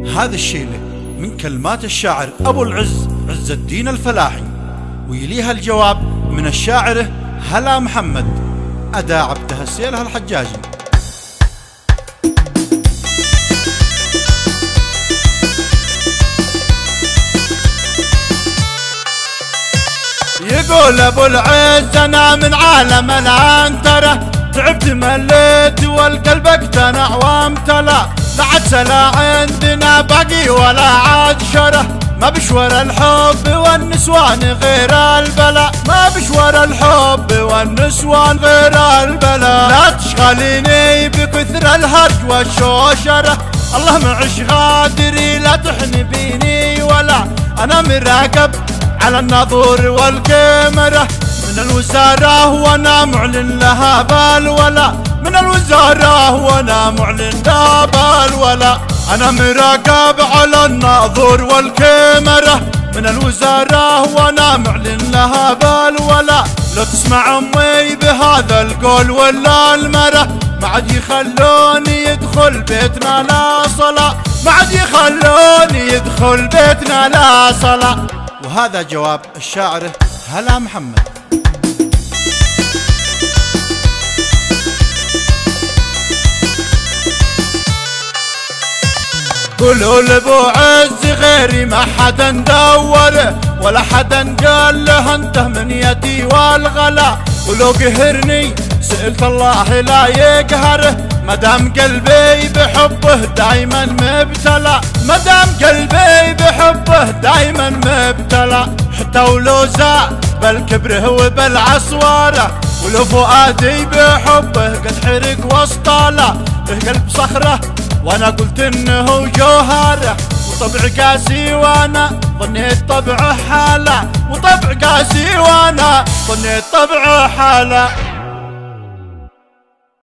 هذا الشيلة من كلمات الشاعر أبو العز عز الدين الفلاحي، ويليها الجواب من الشاعرة هلا محمد أداء عبدها السيلها الحجاجي. يقول أبو العز أنا من عالم العنترة، تعبت مليت والقلب اقتنع وامتلأ، لا عاد سلا عندنا باقي ولا عاد شره، ما بشور الحب والنسوان غير البلاء، ما بشور الحب والنسوان غير البلاء، لا تشغليني بكثر الهرج والشوشرة، الله معش غادري لا تحنبيني ولا أنا مراقب على الناظور والكاميرا، من الوزارة وانا معلن لها بالولا، من الوزارة وانا معلن لها بالولا، انا مراقب على الناظور والكاميرا، من الوزارة وانا معلن لها بالولا، لو تسمع امي بهذا القول ولا المرة، ما عاد يخلوني يدخل بيتنا لا صلاة، ما عاد يخلوني يدخل بيتنا لا صلاة. وهذا جواب الشاعرة هلا محمد. قولوا لابو عز غيري ما حدا دوره ولا حدا قال له انته من يدي والغلا، ولو قهرني سألت الله لا يقهره، مدام قلبي بحبه دايما مبتلى، مدام قلبي بحبه دايما مبتلى، حتى ولو زاد بالكبره وبالعصواره، ولو فؤادي بحبه قد حرق وسطاله، له قلب صخره وانا قلت انه جوهره، وطبع قاسي وانا ظنيت طبعه حاله، وطبع قاسي وانا ظنيت طبعه حاله.